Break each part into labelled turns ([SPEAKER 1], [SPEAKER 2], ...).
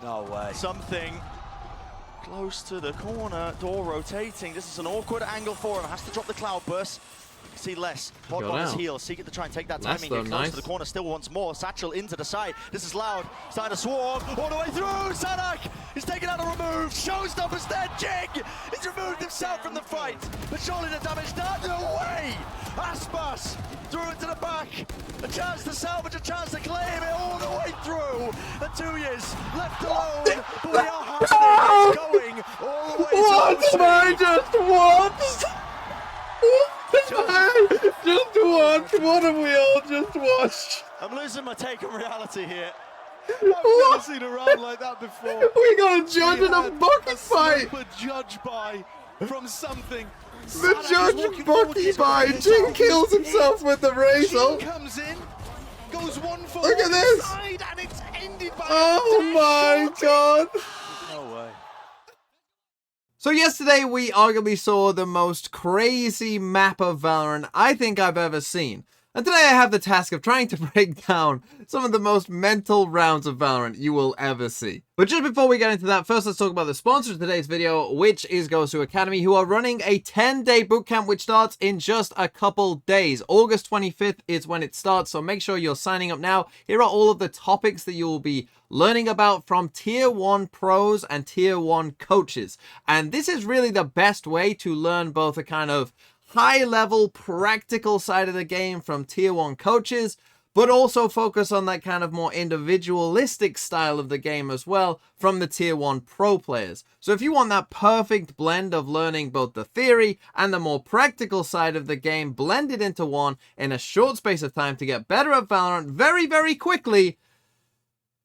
[SPEAKER 1] No way.
[SPEAKER 2] Something close to the corner, door rotating. This is an awkward angle for him. Has to drop the cloud burst. See less. Hot on his heels, seeking to try and take that timing. Get close to the corner still once more. Satchel into the side. This is Loud. Starting to swarm all the way through. Sanak is taken out and removed. Showstopper's dead. Jing! He's removed himself from the fight. But surely the damage done. No way! Aspas threw it to the back. A chance to salvage, a chance to claim it all the way through. The 2 years left alone. But we are happening. It's going all the way through.
[SPEAKER 3] What have I just watched? Just watch. What have we all just watched?
[SPEAKER 2] I'm losing my take on reality here. I've never seen a round like that before.
[SPEAKER 3] We got a judge in a bucket fight.
[SPEAKER 2] Judge by from something.
[SPEAKER 3] The judge bucket by. Jing kills himself with the razor.
[SPEAKER 2] Comes in, goes 1 for
[SPEAKER 3] Look at this.
[SPEAKER 2] Side, and it's ended by
[SPEAKER 3] Oh my god.
[SPEAKER 2] No way.
[SPEAKER 3] So yesterday we arguably saw the most crazy map of Valorant I think I've ever seen. And today I have the task of trying to break down some of the most mental rounds of Valorant you will ever see. But just before we get into that, first let's talk about the sponsor of today's video, which is Gosu Academy, who are running a 10-day bootcamp which starts in just a couple days. August 25th is when it starts, so make sure you're signing up now. Here are all of the topics that you will be learning about from Tier 1 pros and Tier 1 coaches. And this is really the best way to learn both a kind of high-level practical side of the game from Tier 1 coaches, but also focus on that kind of more individualistic style of the game as well from the Tier 1 pro players. So if you want that perfect blend of learning both the theory and the more practical side of the game blended into one in a short space of time to get better at Valorant very, very quickly,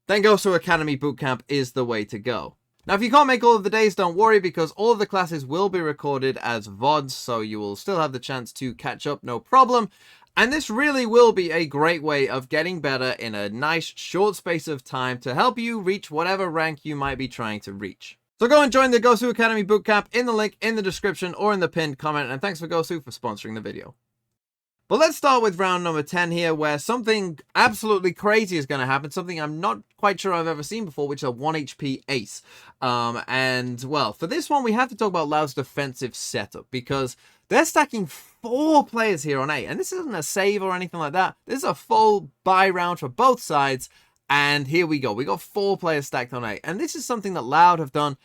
[SPEAKER 3] then Gosu Academy Bootcamp is the way to go. Now, if you can't make all of the days, don't worry, because all of the classes will be recorded as VODs, so you will still have the chance to catch up, no problem. And this really will be a great way of getting better in a nice short space of time to help you reach whatever rank you might be trying to reach. So go and join the Gosu Academy Bootcamp in the link in the description or in the pinned comment, and thanks for Gosu for sponsoring the video. But let's start with round number 10 here, where something absolutely crazy is going to happen. Something I'm not quite sure I've ever seen before, which is a 1 HP ace. And, well, for this one, we have to talk about Loud's defensive setup, because they're stacking 4 players here on A. And this isn't a save or anything like that. This is a full buy round for both sides. And here we go. We got 4 players stacked on A. And this is something that Loud have done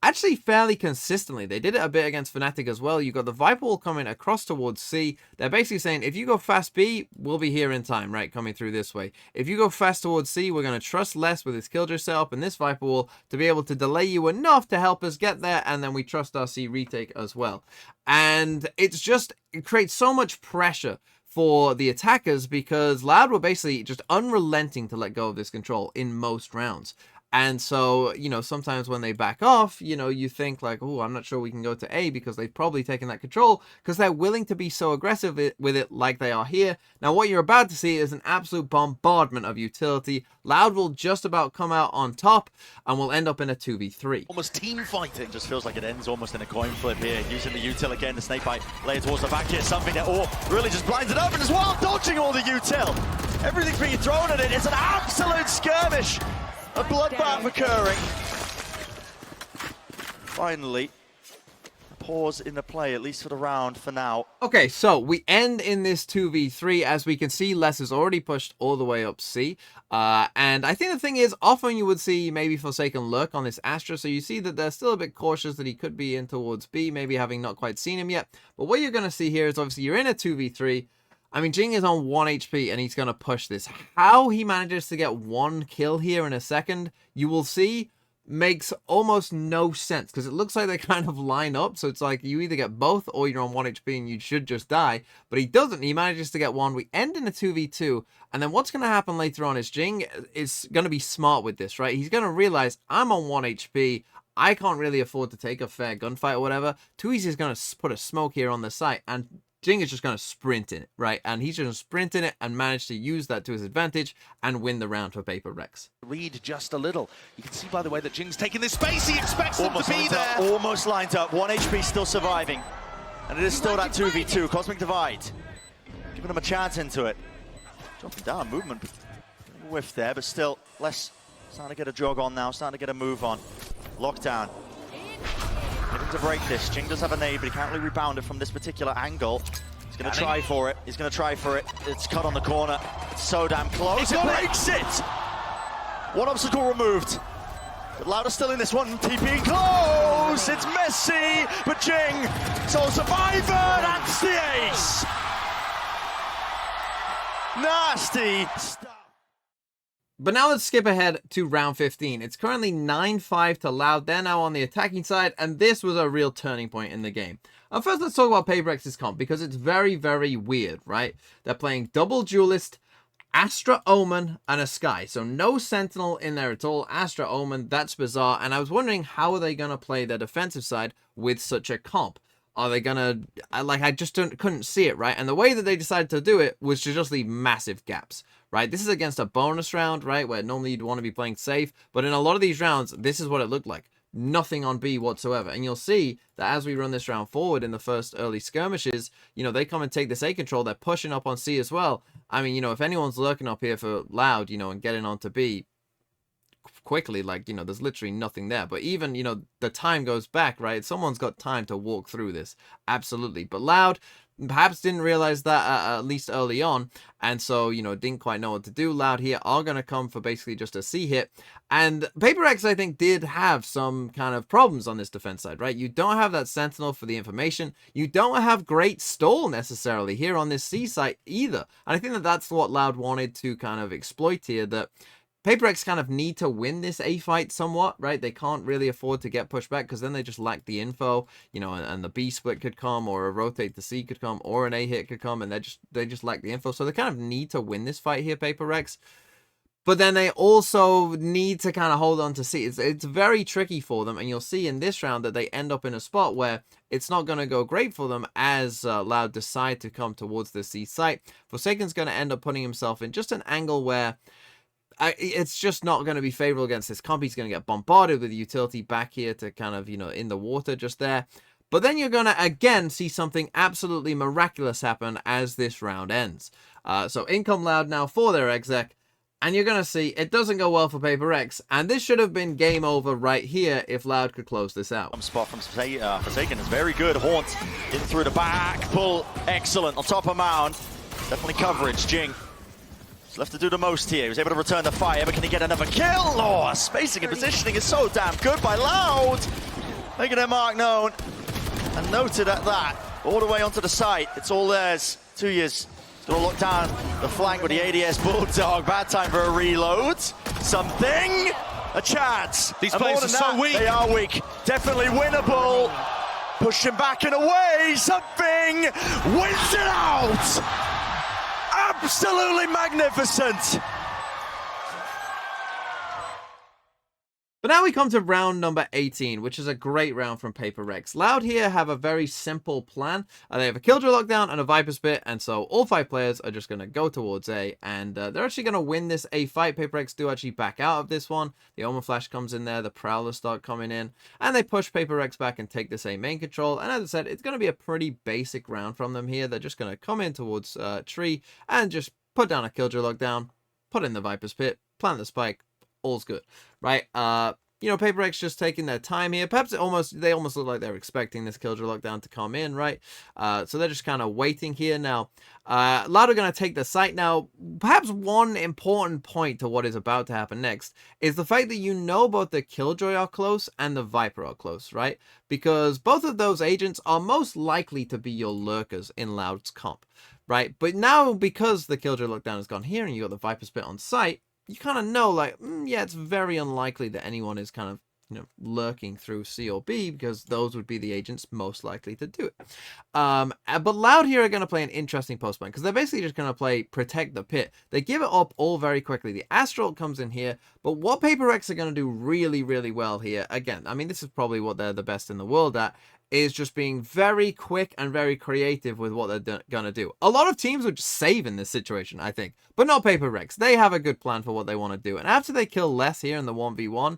[SPEAKER 3] actually fairly consistently. They did it a bit against Fnatic as well. You got the Viper wall coming across towards C. They're basically saying, if you go fast B, we'll be here in time, right? Coming through this way. If you go fast towards C, we're going to trust less with this Killjoy setup and this Viper wall to be able to delay you enough to help us get there. And then we trust our C retake as well. And it's just, it creates so much pressure for the attackers, because Loud were basically just unrelenting to let go of this control in most rounds. And so, you know, sometimes when they back off, you know, you think like, oh, I'm not sure we can go to A, because they've probably taken that control because they're willing to be so aggressive with it like they are here. Now, what you're about to see is an absolute bombardment of utility. Loud will just about come out on top and we'll end up in a 2v3.
[SPEAKER 2] Almost team fighting. Just feels like it ends almost in a coin flip here. Using the util again, the snake bite laid towards the back here. Something that really just blinds it open as well. Dodging all the util. Everything's being thrown at it. It's an absolute skirmish. A bloodbath occurring. Finally, pause in the play, at least for the round for now.
[SPEAKER 3] Okay, so we end in this 2v3. As we can see, Les has already pushed all the way up C. And I think the thing is, often you would see maybe Forsaken lurk on this Astra, so you see that they're still a bit cautious that he could be in towards B, maybe having not quite seen him yet. But what you're going to see here is obviously you're in a 2v3. I mean, Jing is on 1 HP and he's going to push this. How he manages to get 1 kill here in a second, you will see, makes almost no sense, because it looks like they kind of line up. So it's like you either get both or you're on 1 HP and you should just die. But he doesn't. He manages to get 1. We end in a 2v2. And then what's going to happen later on is Jing is going to be smart with this, right? He's going to realize I'm on 1 HP. I can't really afford to take a fair gunfight or whatever. Too Easy is going to put a smoke here on the site, and Jing is just going to sprint in it, right? And he's just going to sprint in it and manage to use that to his advantage and win the round for Paper Rex.
[SPEAKER 1] Read just a little. You can see, by the way, that Jing's taking this space. He expects them to be there.
[SPEAKER 2] Almost lined up. 1 HP still surviving. And it is still that 2v2. Cosmic Divide. Giving them a chance into it. Dropping down. Movement. Whiff there, but still less Starting to get a jog on now, starting to get a move on. Lockdown. Looking to break this. Jing does have a nade, but he can't really rebound it from this particular angle. He's going to try for it. He's going to try for it. It's cut on the corner. It's so damn close. It breaks it! One obstacle removed. But Loud is still in this one. TPing close! It's messy, but Jing, sole survivor, that's the ace! Nasty stuff.
[SPEAKER 3] But now let's skip ahead to round 15. It's currently 9-5 to Loud. They're now on the attacking side, and this was a real turning point in the game. First, let's talk about PaperX's comp, because it's very, very weird, right? They're playing double Duelist, Astra Omen, and a Sky. So no Sentinel in there at all. Astra Omen, that's bizarre. And I was wondering, how are they going to play their defensive side with such a comp? Are they gonna, like, I just couldn't see it, right? And the way that they decided to do it was to just leave massive gaps, right? This is against a bonus round, right? Where normally you'd want to be playing safe. But in a lot of these rounds, this is what it looked like. Nothing on B whatsoever. And you'll see that as we run this round forward in the first early skirmishes, you know, they come and take this A control. They're pushing up on C as well. I mean, you know, if anyone's lurking up here for Loud, you know, and getting onto B quickly, like, you know, there's literally nothing there. But even, you know, the time goes back, right? Someone's got time to walk through this. Absolutely. But Loud perhaps didn't realize that at least early on, and so, you know, didn't quite know what to do. Loud here are going to come for basically just a C hit, and PaperX, I think, did have some kind of problems on this defense side, right? You don't have that Sentinel for the information. You don't have great stall necessarily here on this C site either, and I think that that's what Loud wanted to kind of exploit here, that PaperX kind of need to win this A fight somewhat, right? They can't really afford to get pushed back because then they just lack the info, you know, and the B split could come, or a rotate to C could come, or an A hit could come, and they just lack the info. So they kind of need to win this fight here, PaperX. But then they also need to kind of hold on to C. It's very tricky for them, and you'll see in this round that they end up in a spot where it's not going to go great for them as Loud decide to come towards the C site. Forsaken's going to end up putting himself in just an angle where it's just not going to be favorable against this comp. He's going to get bombarded with utility back here to kind of, you know, in the water just there. But then you're going to, again, see something absolutely miraculous happen as this round ends. So in come Loud now for their exec. And you're going to see it doesn't go well for PaperX. And this should have been game over right here if Loud could close this out.
[SPEAKER 2] Spot from Forsaken is very good. Haunt in through the back. Pull. Excellent. On top of Mound. Definitely coverage. Jing. He's left to do the most here. He was able to return the fire, but can he get another kill? Oh, spacing and positioning is so damn good by Loud. Making their mark known. And noted at that. All the way onto the site. It's all theirs. 2 years. Gonna lock down the flank with the ADS Bulldog. Bad time for a reload. Something. A chance.
[SPEAKER 1] These players are so weak.
[SPEAKER 2] They are weak. Definitely winnable. Pushing back and away. Something. Wins it out. Absolutely magnificent.
[SPEAKER 3] But now we come to round number 18, which is a great round from PaperX. Loud here have a very simple plan. They have a Killjoy lockdown and a Viper Spit, and so all 5 players are just going to go towards A, and they're actually going to win this A fight. PaperX do actually back out of this one. The Omen Flash comes in there, the Prowlers start coming in, and they push PaperX back and take this A main control. And as I said, it's going to be a pretty basic round from them here. They're just going to come in towards Tree and just put down a Killjoy lockdown, put in the Viper's Pit, plant the spike. All's good, right? You know, PaperX just taking their time here. Perhaps they almost look like they're expecting this Killjoy lockdown to come in, right? So they're just kind of waiting here now. Loud are going to take the site now. Perhaps one important point to what is about to happen next is the fact that you know both the Killjoy are close and the Viper are close, right? Because both of those agents are most likely to be your lurkers in Loud's comp, right? But now, because the Killjoy lockdown has gone here and you got the Viper Spit on site, you kind of know, like, yeah, it's very unlikely that anyone is kind of, you know, lurking through C or B, because those would be the agents most likely to do it. But Loud here are going to play an interesting post plan, because they're basically just going to play Protect the Pit. They give it up all very quickly. The Astral comes in here, but what PaperX are going to do really, really well here, again, I mean, this is probably what they're the best in the world at, is just being very quick and very creative with what they're gonna do. A lot of teams would just save in this situation, I think, but not PaperX. They have a good plan for what they want to do, and after they kill Les here in the 1v1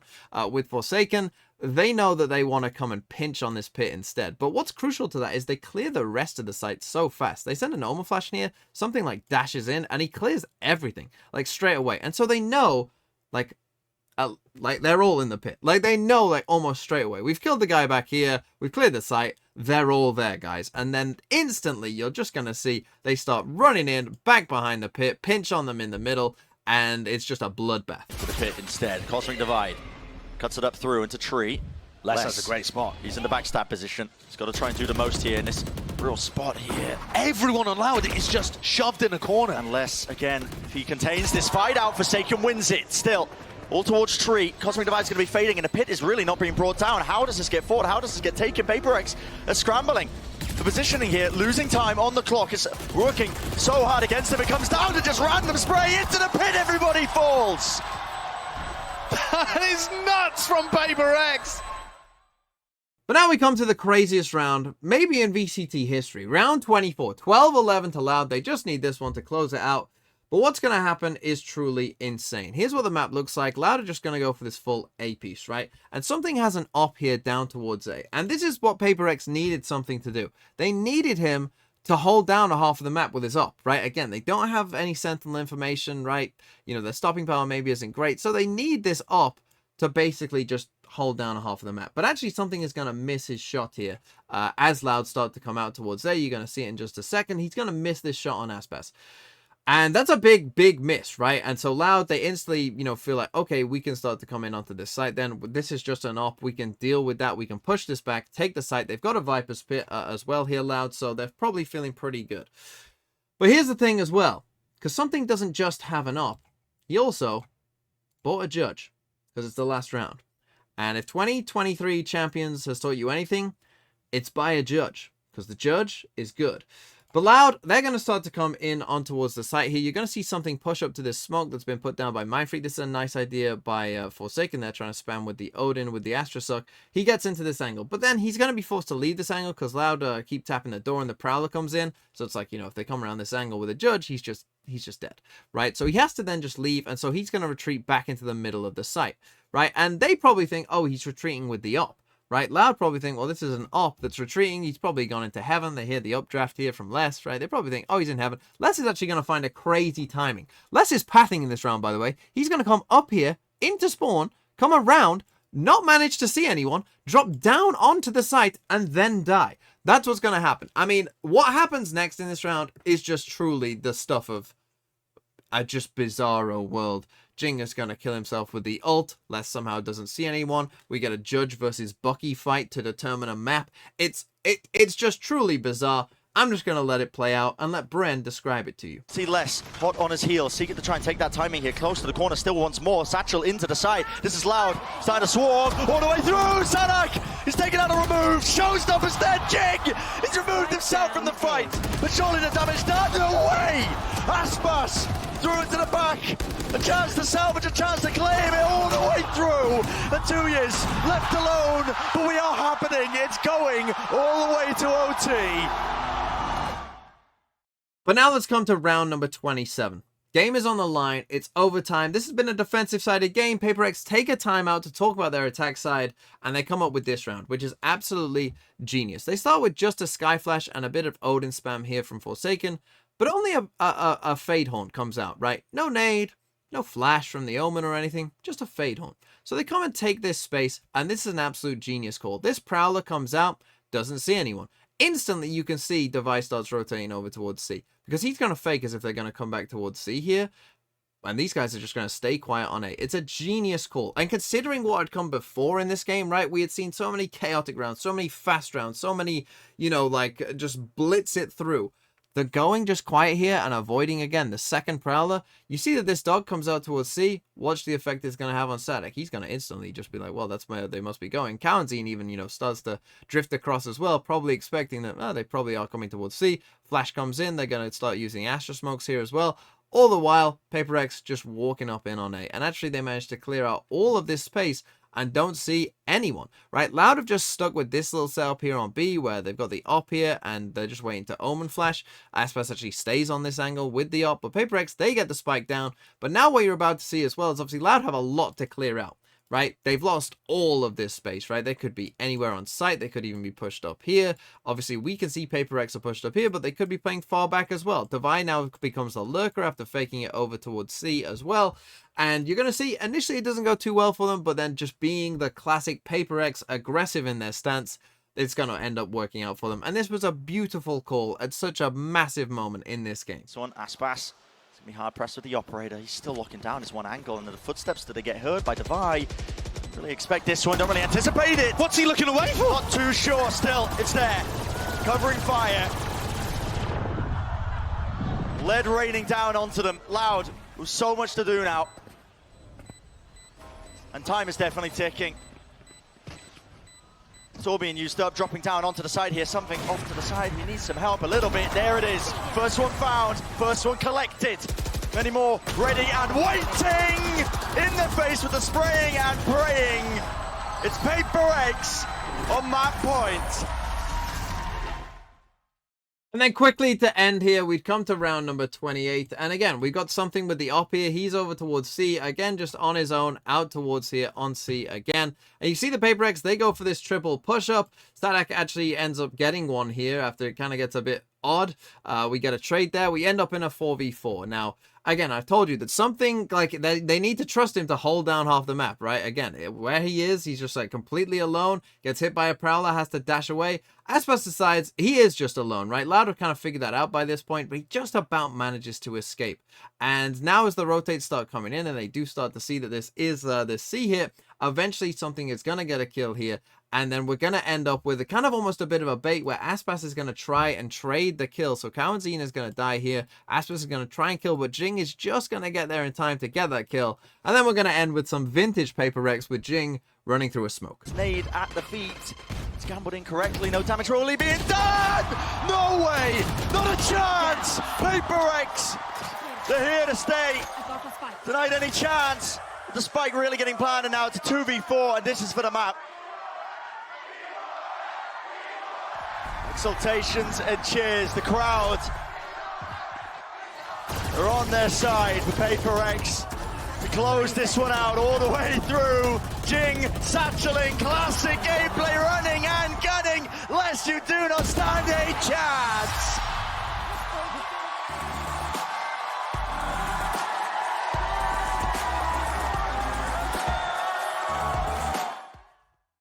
[SPEAKER 3] with Forsaken, they know that they want to come and pinch on this pit instead. But what's crucial to that is they clear the rest of the site so fast. They send an Omen Flash in here, something like dashes in, and he clears everything, like, straight away. And so they know, like, like, they're all in the pit. Like, they know, like, almost straight away. We've killed the guy back here. We've cleared the site. They're all there, guys. And then instantly, you're just going to see they start running in, back behind the pit, pinch on them in the middle, and it's just a bloodbath.
[SPEAKER 2] To the pit instead. Cosmic Divide. Cuts it up through into Tree.
[SPEAKER 1] Les has a great spot.
[SPEAKER 2] He's in the backstab position. He's got to try and do the most here in this real spot here.
[SPEAKER 1] Everyone on Loud is just shoved in a corner.
[SPEAKER 2] And Les, again, if he contains this fight out, Forsaken wins it. Still, all towards Tree. Cosmic Divide's going to be fading, and the pit is really not being brought down. How does this get fought? How does this get taken? Paper Rex are scrambling. The positioning here, losing time on the clock, is working so hard against him. It comes down to just random spray into the pit. Everybody falls.
[SPEAKER 1] That is nuts from Paper Rex.
[SPEAKER 3] But now we come to the craziest round, maybe in VCT history. Round 24, 12-11 to Loud. They just need this one to close it out. But what's going to happen is truly insane. Here's what the map looks like. Loud are just going to go for this full A piece, right? And something has an op here down towards A. And this is what Paper Rex needed something to do. They needed him to hold down a half of the map with his op, right? Again, they don't have any sentinel information, right? You know, their stopping power maybe isn't great. So they need this op to basically just hold down a half of the map. But actually something is going to miss his shot here. As Loud start to come out towards there, you're going to see it in just a second. He's going to miss this shot on Aspas. And that's a big, big miss, right? And so Loud, they instantly, you know, feel like, okay, we can start to come in onto this site. Then this is just an op. We can deal with that. We can push this back, take the site. They've got a Viper's Pit as well here, Loud. So they're probably feeling pretty good. But here's the thing as well. Because something doesn't just have an op. He also bought a judge. Because it's the last round. And if 2023 Champions has taught you anything, it's by a judge. Because the judge is good. But Loud, they're going to start to come in on towards the site here. You're going to see something push up to this smoke that's been put down by Mindfreak. This is a nice idea by Forsaken. They're trying to spam with the Odin, with the Astra Suck. He gets into this angle. But then he's going to be forced to leave this angle because Loud keep tapping the door and the Prowler comes in. So it's like, you know, if they come around this angle with a judge, he's just dead, right? So he has to then just leave. And so he's going to retreat back into the middle of the site, right? And they probably think, oh, he's retreating with the op. Right, Loud probably think, well, this is an op that's retreating. He's probably gone into heaven. They hear the updraft here from Les, right? They probably think, oh, he's in heaven. Les is actually going to find a crazy timing. Les is pathing in this round, by the way. He's going to come up here into spawn, come around, not manage to see anyone, drop down onto the site, and then die. That's what's going to happen. I mean, what happens next in this round is just truly the stuff of a just bizarro world. Jing is going to kill himself with the ult. Les somehow doesn't see anyone. We get a Judge versus Bucky fight to determine a map. It's just truly bizarre. I'm just going to let it play out and let Bren describe it to you.
[SPEAKER 2] See Les, hot on his heels, seeking to try and take that timing here. Close to the corner still once more. Satchel into the side. This is Loud. Starting to swarm all the way through. Sanak is taken out a remove. Showstopper's dead. Jing! He's removed himself from the fight. But surely the damage done. No way! Aspas threw it to the back. A chance to salvage, a chance to claim it all the way through. The 2 years left alone, but we are happening. It's going all the way to OT.
[SPEAKER 3] But now let's come to round number 27. Game is on the line. It's overtime. This has been a defensive-sided game. Paper Rex take a timeout to talk about their attack side, and they come up with this round, which is absolutely genius. They start with just a Sky Flash and a bit of Odin spam here from Forsaken, but only a Fade Horn comes out, right? No nade, no flash from the Omen or anything, just a Fade Horn. So they come and take this space, and this is an absolute genius call. This Prowler comes out, doesn't see anyone. Instantly, you can see Device starts rotating over towards C, because he's going to fake as if they're going to come back towards C here, and these guys are just going to stay quiet on A. It's a genius call, and considering what had come before in this game, right, we had seen so many chaotic rounds, so many fast rounds, so many, you know, like, just blitz it through. They're going just quiet here and avoiding, again, the second Prowler. You see that this dog comes out towards C. Watch the effect it's going to have on Sadek. He's going to instantly just be like, well, that's where they must be going. Kalanzine even, you know, starts to drift across as well, probably expecting that, they probably are coming towards C. Flash comes in. They're going to start using Astra Smokes here as well. All the while, Paper Rex just walking up in on A. And actually, they managed to clear out all of this space and don't see anyone, right? Loud have just stuck with this little setup here on B where they've got the op here and they're just waiting to Omen flash. Aspas actually stays on this angle with the op, but Paper Rex, they get the spike down. But now what you're about to see as well is obviously Loud have a lot to clear out. right? They've lost all of this space, right? They could be anywhere on site. They could even be pushed up here. Obviously, we can see Paper Rex are pushed up here, but they could be playing far back as well. Divine now becomes a lurker after faking it over towards C as well. And you're going to see, initially it doesn't go too well for them, but then just being the classic Paper Rex aggressive in their stance, it's going to end up working out for them. And this was a beautiful call at such a massive moment in this game.
[SPEAKER 2] So on Aspas, it's going to be hard pressed with the operator. He's still locking down his one angle, and the footsteps that they get heard by Divine. Really expect this one, don't really anticipate it.
[SPEAKER 1] What's he looking away for?
[SPEAKER 2] Not too sure still, it's there. Covering fire. Lead raining down onto them, Loud. With so much to do now. And time is definitely ticking. It's all being used up, dropping down onto the side here. Something off to the side, he needs some help a little bit. There it is. First one found, first one collected. Many more ready and waiting! In the face with the spraying and praying. It's Paper X on map point.
[SPEAKER 3] And then quickly to end here, we'd come to round number 28. And again, we've got something with the op here. He's over towards C. Again, just on his own, out towards here on C again. And you see the Paper X, they go for this triple push-up. Static actually ends up getting one here after it kind of gets a bit odd. We get a trade there. We end up in a 4v4. Now, again, I've told you that something like they need to trust him to hold down half the map, right? Again, where he is, he's just like completely alone, gets hit by a Prowler, has to dash away. Aspas decides he is just alone, right? Loud have kind of figured that out by this point, but he just about manages to escape. And now as the rotates start coming in and they do start to see that this is this C hit, eventually something is going to get a kill here. And then we're going to end up with a kind of almost a bit of a bait where Aspas is going to try and trade the kill. So Cow and Xena is going to die here. Aspas is going to try and kill, but Jing is just going to get there in time to get that kill. And then we're going to end with some vintage Paper Rex with Jing running through a smoke.
[SPEAKER 2] Nade at the feet. It's gambled incorrectly. No damage really being done! No way! Not a chance! Paper X! They're here to stay. Denied any chance. The spike really getting planted now. It's a 2v4, and this is for the map. Exultations and cheers. The crowd are on their side for Paper X to close this one out all the way through. Jing satcheling, classic gameplay, running and gunning, lest you do not stand a chance.